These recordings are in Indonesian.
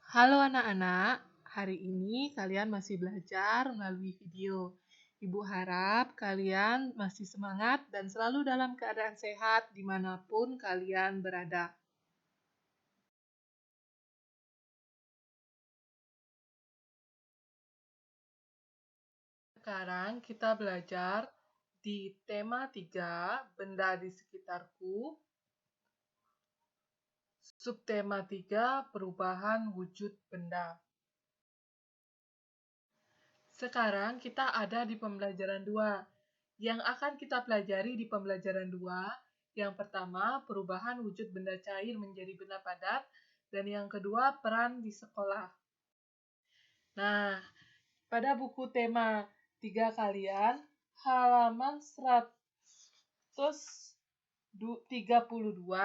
Halo anak-anak, hari ini kalian masih belajar melalui video. Ibu harap kalian masih semangat dan selalu dalam keadaan sehat dimanapun kalian berada. Sekarang kita belajar di tema 3, benda di sekitarku. Subtema 3, perubahan wujud benda. Sekarang kita ada di pembelajaran 2. Yang akan kita pelajari di pembelajaran 2, yang pertama, perubahan wujud benda cair menjadi benda padat, dan yang kedua, peran di sekolah. Nah, pada buku tema 3 kalian, halaman 132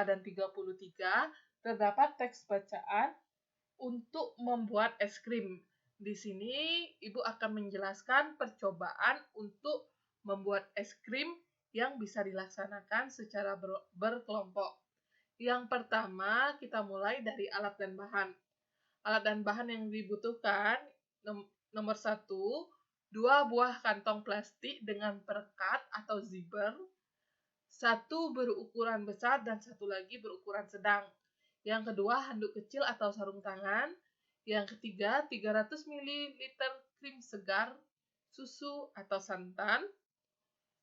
dan 33, terdapat teks bacaan untuk membuat es krim. Di sini Ibu akan menjelaskan percobaan untuk membuat es krim yang bisa dilaksanakan secara berkelompok. Yang pertama, kita mulai dari alat dan bahan. Alat dan bahan yang dibutuhkan, nomor 1, 2 buah kantong plastik dengan perekat atau zipper, 1 berukuran besar dan 1 lagi berukuran sedang. Yang kedua, handuk kecil atau sarung tangan. Yang ketiga, 300 ml krim segar, susu atau santan.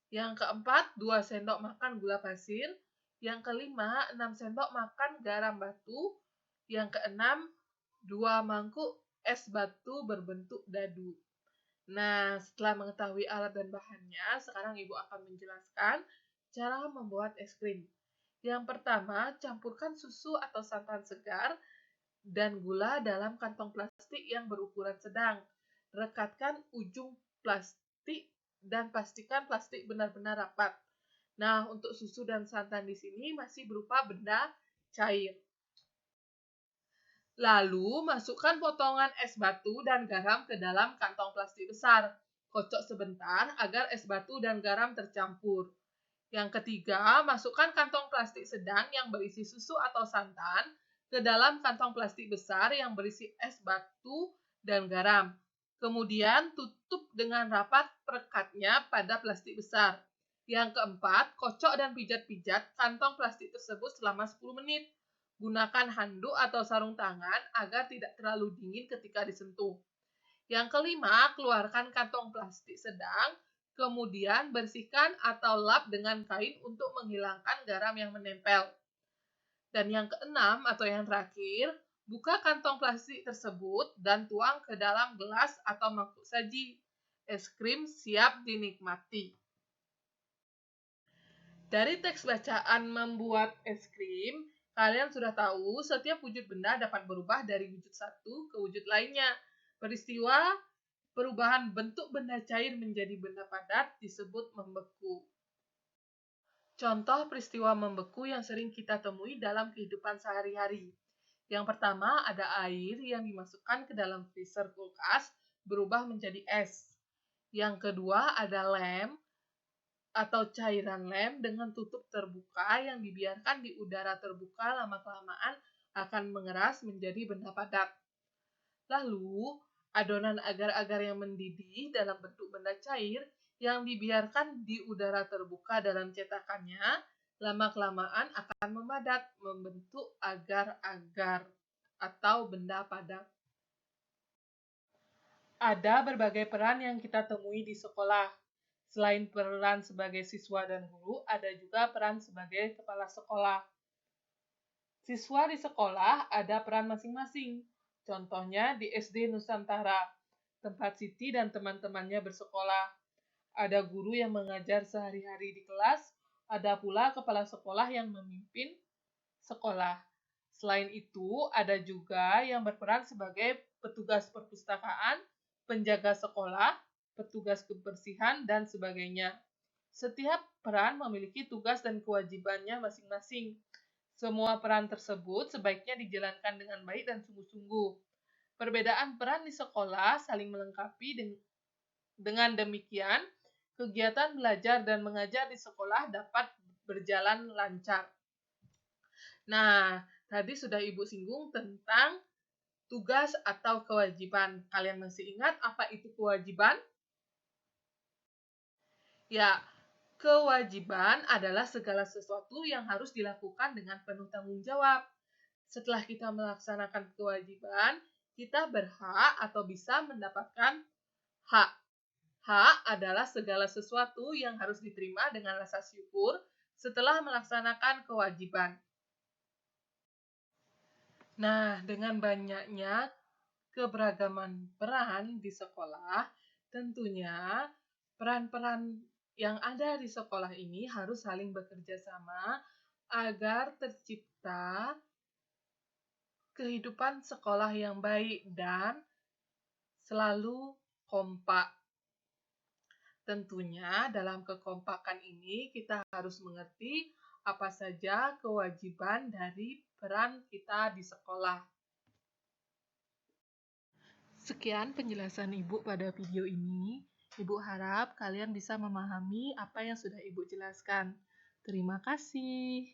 Yang keempat, 2 sendok makan gula pasir. Yang kelima, 6 sendok makan garam batu. Yang keenam, 2 mangkuk es batu berbentuk dadu. Nah, setelah mengetahui alat dan bahannya, sekarang Ibu akan menjelaskan cara membuat es krim. Yang pertama, campurkan susu atau santan segar dan gula dalam kantong plastik yang berukuran sedang. Rekatkan ujung plastik dan pastikan plastik benar-benar rapat. Nah, untuk susu dan santan di sini masih berupa benda cair. Lalu, masukkan potongan es batu dan garam ke dalam kantong plastik besar. Kocok sebentar agar es batu dan garam tercampur. Yang ketiga, masukkan kantong plastik sedang yang berisi susu atau santan ke dalam kantong plastik besar yang berisi es batu dan garam. Kemudian, tutup dengan rapat perekatnya pada plastik besar. Yang keempat, kocok dan pijat-pijat kantong plastik tersebut selama 10 menit. Gunakan handuk atau sarung tangan agar tidak terlalu dingin ketika disentuh. Yang kelima, keluarkan kantong plastik sedang, kemudian bersihkan atau lap dengan kain untuk menghilangkan garam yang menempel. Dan yang keenam atau yang terakhir, buka kantong plastik tersebut dan tuang ke dalam gelas atau mangkuk saji. Es krim siap dinikmati. Dari teks bacaan membuat es krim, kalian sudah tahu setiap wujud benda dapat berubah dari wujud satu ke wujud lainnya. Peristiwa perubahan bentuk benda cair menjadi benda padat disebut membeku. Contoh peristiwa membeku yang sering kita temui dalam kehidupan sehari-hari. Yang pertama, ada air yang dimasukkan ke dalam freezer kulkas berubah menjadi es. Yang kedua, ada lem atau cairan lem dengan tutup terbuka yang dibiarkan di udara terbuka lama-kelamaan akan mengeras menjadi benda padat. Lalu, adonan agar-agar yang mendidih dalam bentuk benda cair yang dibiarkan di udara terbuka dalam cetakannya, lama-kelamaan akan memadat membentuk agar-agar atau benda padat. Ada berbagai peran yang kita temui di sekolah. Selain peran sebagai siswa dan guru, ada juga peran sebagai kepala sekolah. Siswa di sekolah ada peran masing-masing. Contohnya di SD Nusantara, tempat Siti dan teman-temannya bersekolah. Ada guru yang mengajar sehari-hari di kelas, ada pula kepala sekolah yang memimpin sekolah. Selain itu, ada juga yang berperan sebagai petugas perpustakaan, penjaga sekolah, petugas kebersihan, dan sebagainya. Setiap peran memiliki tugas dan kewajibannya masing-masing. Semua peran tersebut sebaiknya dijalankan dengan baik dan sungguh-sungguh. Perbedaan peran di sekolah saling melengkapi dengan demikian, kegiatan belajar dan mengajar di sekolah dapat berjalan lancar. Nah, tadi sudah Ibu singgung tentang tugas atau kewajiban. Kalian masih ingat apa itu kewajiban? Ya, kewajiban adalah segala sesuatu yang harus dilakukan dengan penuh tanggung jawab. Setelah kita melaksanakan kewajiban, kita berhak atau bisa mendapatkan hak. Hak adalah segala sesuatu yang harus diterima dengan rasa syukur setelah melaksanakan kewajiban. Nah, dengan banyaknya keberagaman peran di sekolah, tentunya peran-peran yang ada di sekolah ini harus saling bekerja sama agar tercipta kehidupan sekolah yang baik dan selalu kompak. Tentunya dalam kekompakan ini kita harus mengerti apa saja kewajiban dari peran kita di sekolah. Sekian penjelasan Ibu pada video ini. Ibu harap kalian bisa memahami apa yang sudah Ibu jelaskan. Terima kasih.